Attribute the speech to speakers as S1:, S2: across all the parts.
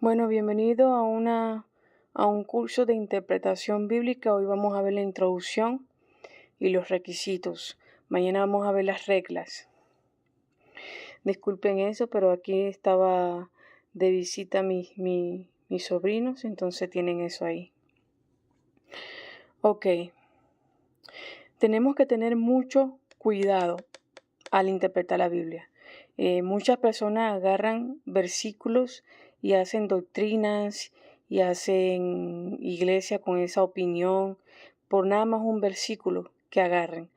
S1: Bueno, bienvenido a un curso de interpretación bíblica. Hoy vamos a ver la introducción y los requisitos. Mañana vamos a ver las reglas. Disculpen eso, pero aquí estaba de visita mis sobrinos, entonces tienen eso ahí. Ok. Tenemos que tener mucho cuidado al interpretar la Biblia. Muchas personas agarran versículos y hacen doctrinas y hacen iglesia con esa opinión por nada más un versículo que agarren.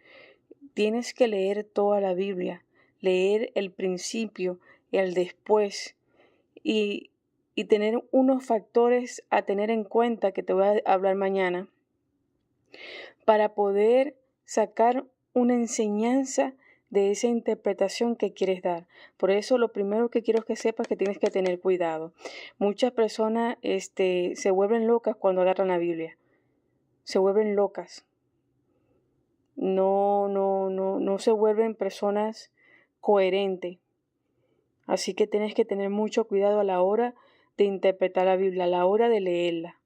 S1: Tienes que leer toda la Biblia, leer el principio y el después y tener unos factores a tener en cuenta que te voy a hablar mañana para poder sacar una enseñanza de esa interpretación que quieres dar. Por eso lo primero que quiero que sepas es que tienes que tener cuidado. Muchas personas se vuelven locas cuando agarran la Biblia. Se vuelven locas. No se vuelven personas coherentes. Así que tienes que tener mucho cuidado a la hora de interpretar la Biblia, a la hora de leerla.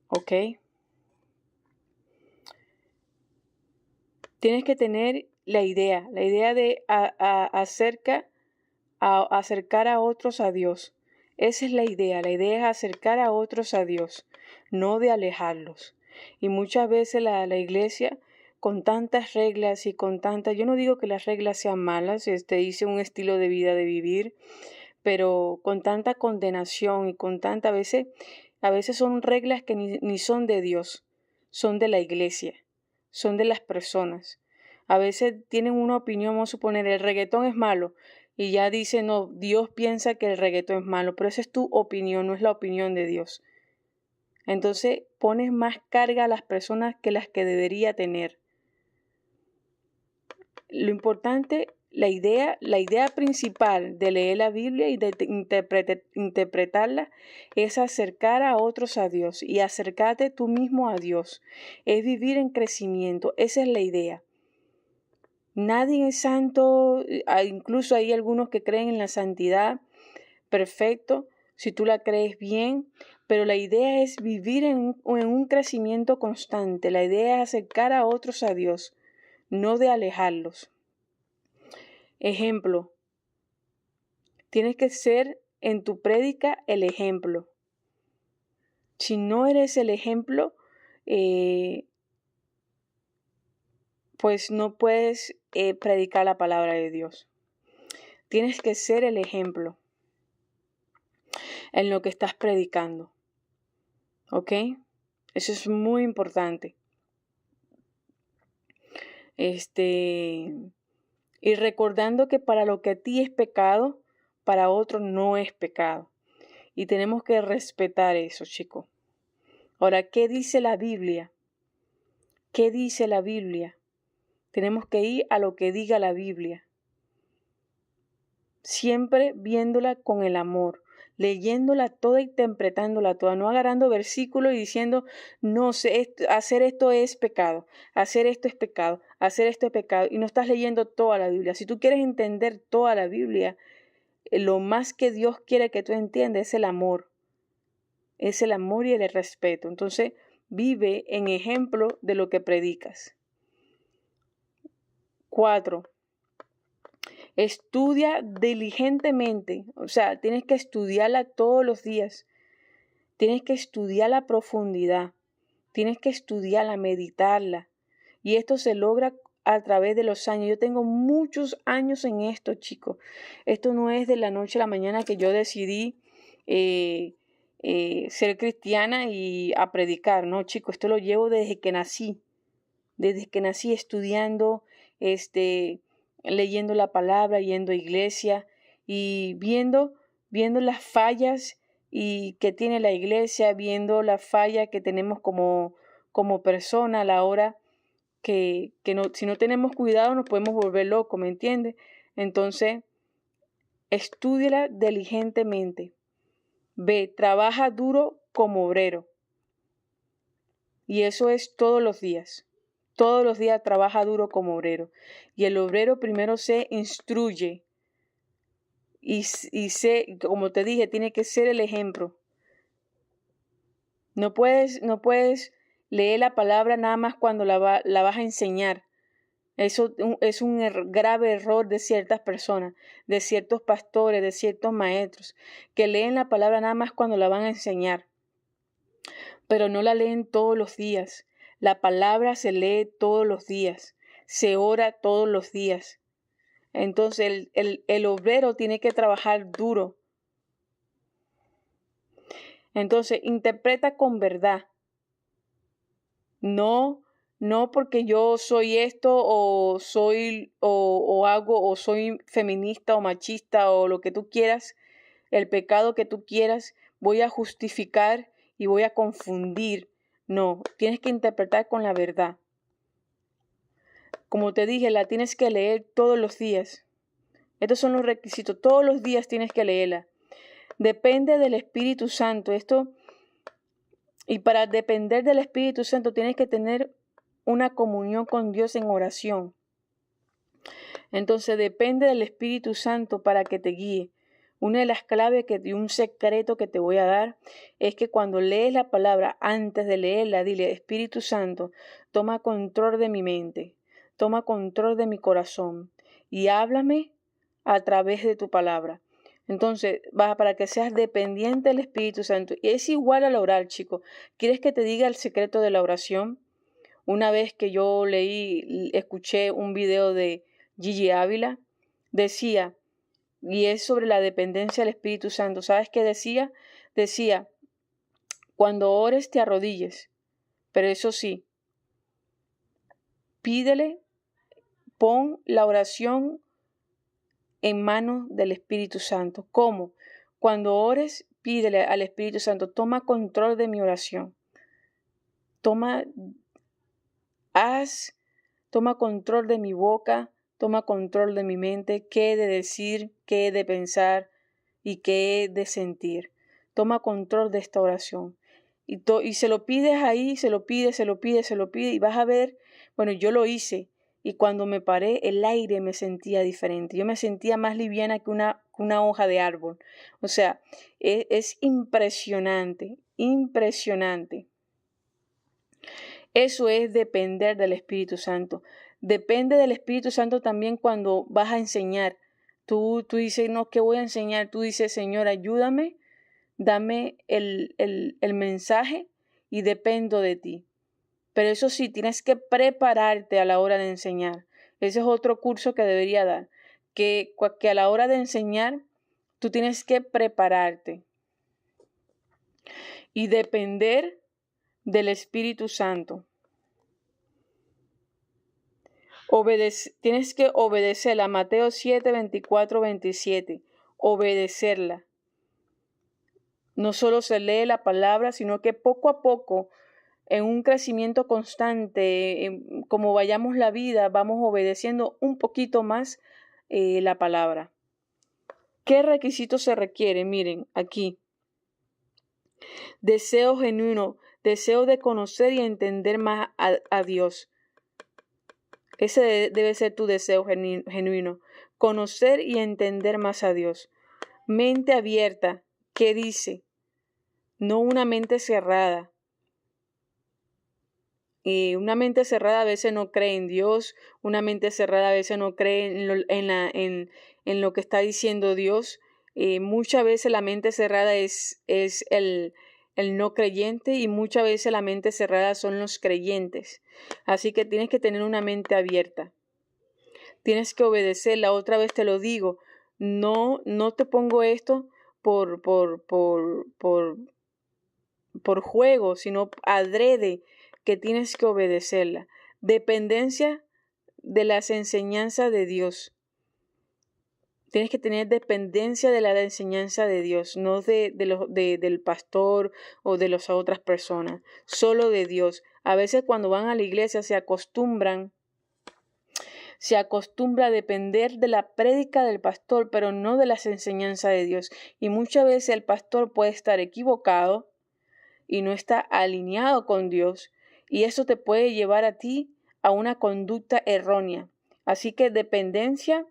S1: ¿Ok? Tienes que tener la idea de acercar a otros a Dios. Esa es la idea es acercar a otros a Dios, no de alejarlos. Y muchas veces la iglesia, con tantas reglas y yo no digo que las reglas sean malas, dice un estilo de vida de vivir, pero con tanta condenación y a veces son reglas que ni son de Dios, son de la iglesia, son de las personas. A veces tienen una opinión, vamos a suponer, el reggaetón es malo, y ya dicen, no, Dios piensa que el reggaetón es malo, pero esa es tu opinión, no es la opinión de Dios. Entonces pones más carga a las personas que las que debería tener. Lo importante, la idea principal de leer la Biblia y de interpretarla es acercar a otros a Dios y acercarte tú mismo a Dios. Es vivir en crecimiento, esa es la idea. Nadie es santo, incluso hay algunos que creen en la santidad, perfecto, si tú la crees bien, pero la idea es vivir en un crecimiento constante, la idea es acercar a otros a Dios, no de alejarlos. Ejemplo, tienes que ser en tu prédica el ejemplo. Si no eres el ejemplo, pues no puedes predicar la palabra de Dios. Tienes que ser el ejemplo en lo que estás predicando. ¿Ok? Eso es muy importante. Y recordando que para lo que a ti es pecado, para otro no es pecado. Y tenemos que respetar eso, chicos. Ahora, ¿qué dice la Biblia? ¿Qué dice la Biblia? Tenemos que ir a lo que diga la Biblia. Siempre viéndola con el amor, leyéndola toda, interpretándola toda, no agarrando versículos y diciendo, no sé, hacer esto es pecado, hacer esto es pecado, hacer esto es pecado, y no estás leyendo toda la Biblia. Si tú quieres entender toda la Biblia, lo más que Dios quiere que tú entiendas es el amor y el respeto. Entonces, vive en ejemplo de lo que predicas. 4. Estudia diligentemente, o sea, tienes que estudiarla todos los días. Tienes que estudiarla a profundidad. Tienes que estudiarla, meditarla. Y esto se logra a través de los años. Yo tengo muchos años en esto, chicos. Esto no es de la noche a la mañana que yo decidí ser cristiana y a predicar. No, chicos, esto lo llevo desde que nací. Desde que nací estudiando, leyendo la palabra, yendo a iglesia y viendo las fallas y que tiene la iglesia, viendo la falla que tenemos como persona a la hora que no, si no tenemos cuidado nos podemos volver locos, ¿me entiendes? Entonces, estúdiala diligentemente. B, trabaja duro como obrero. Y eso es todos los días. Todos los días trabaja duro como obrero. Y el obrero primero se instruye. Y como te dije, tiene que ser el ejemplo. No puedes leer la palabra nada más cuando la vas a enseñar. Eso es un grave error de ciertas personas, de ciertos pastores, de ciertos maestros, que leen la palabra nada más cuando la van a enseñar, pero no la leen todos los días. La palabra se lee todos los días, se ora todos los días. Entonces el obrero tiene que trabajar duro. Entonces interpreta con verdad. No porque yo soy esto o soy o hago o soy feminista o machista o lo que tú quieras, el pecado que tú quieras, voy a justificar y voy a confundir. No, tienes que interpretar con la verdad. Como te dije, la tienes que leer todos los días. Estos son los requisitos. Todos los días tienes que leerla. Depende del Espíritu Santo. Y para depender del Espíritu Santo tienes que tener una comunión con Dios en oración. Entonces depende del Espíritu Santo para que te guíe. Una de las claves y un secreto que te voy a dar es que cuando lees la palabra, antes de leerla, dile: Espíritu Santo, toma control de mi mente, toma control de mi corazón y háblame a través de tu palabra. Entonces, para que seas dependiente del Espíritu Santo. Y es igual al orar, chicos. ¿Quieres que te diga el secreto de la oración? Una vez que yo escuché un video de Gigi Ávila, decía, y es sobre la dependencia del Espíritu Santo. ¿Sabes qué decía? Decía: cuando ores te arrodilles, pero eso sí, pídele, pon la oración en manos del Espíritu Santo. ¿Cómo? Cuando ores, pídele al Espíritu Santo: toma control de mi oración. Toma control de mi boca, toma control de mi mente, qué he de decir, qué he de pensar y qué he de sentir. Toma control de esta oración. Y se lo pides ahí, se lo pides, y vas a ver, bueno, yo lo hice, y cuando me paré, el aire me sentía diferente. Yo me sentía más liviana que una hoja de árbol. O sea, es impresionante, impresionante. Eso es depender del Espíritu Santo. Depende del Espíritu Santo también cuando vas a enseñar. Tú dices: no, ¿qué voy a enseñar? Tú dices: Señor, ayúdame, dame el mensaje y dependo de ti. Pero eso sí, tienes que prepararte a la hora de enseñar. Ese es otro curso que debería dar. Que a la hora de enseñar, tú tienes que prepararte y depender del Espíritu Santo. Tienes que obedecerla. Mateo 7, 24, 27. Obedecerla. No solo se lee la palabra, sino que poco a poco, en un crecimiento constante, como vayamos la vida, vamos obedeciendo un poquito más la palabra. ¿Qué requisitos se requieren? Miren, aquí. Deseo genuino, deseo de conocer y entender más a Dios. Ese debe ser tu deseo genuino. Conocer y entender más a Dios. Mente abierta. ¿Qué dice? No una mente cerrada. Una mente cerrada a veces no cree en Dios. Una mente cerrada a veces no cree en lo que está diciendo Dios. Muchas veces la mente cerrada es el no creyente, y muchas veces la mente cerrada son los creyentes. Así que tienes que tener una mente abierta. Tienes que obedecerla. Otra vez te lo digo. No te pongo esto por juego, sino adrede, que tienes que obedecerla. Dependencia de las enseñanzas de Dios. Tienes que tener dependencia de la enseñanza de Dios, no del pastor o de las otras personas, solo de Dios. A veces cuando van a la iglesia se acostumbra a depender de la prédica del pastor, pero no de las enseñanzas de Dios. Y muchas veces el pastor puede estar equivocado y no está alineado con Dios, y eso te puede llevar a ti a una conducta errónea. Así que dependencia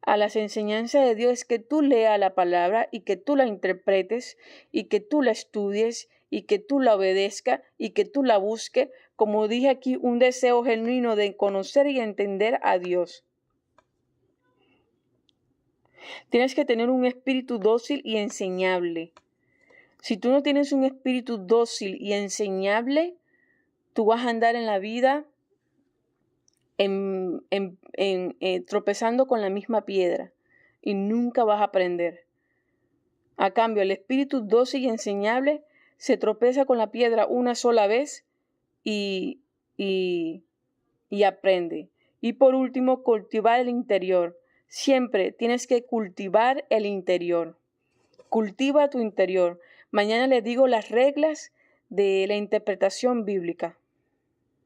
S1: a las enseñanzas de Dios es que tú leas la palabra y que tú la interpretes y que tú la estudies y que tú la obedezcas y que tú la busques. Como dije aquí, un deseo genuino de conocer y entender a Dios. Tienes que tener un espíritu dócil y enseñable. Si tú no tienes un espíritu dócil y enseñable, tú vas a andar en la vida tropezando con la misma piedra y nunca vas a aprender. A cambio, el espíritu dócil y enseñable se tropeza con la piedra una sola vez y aprende. Y por último, cultivar el interior. Siempre tienes que cultivar el interior. Cultiva tu interior. Mañana les digo las reglas de la interpretación bíblica.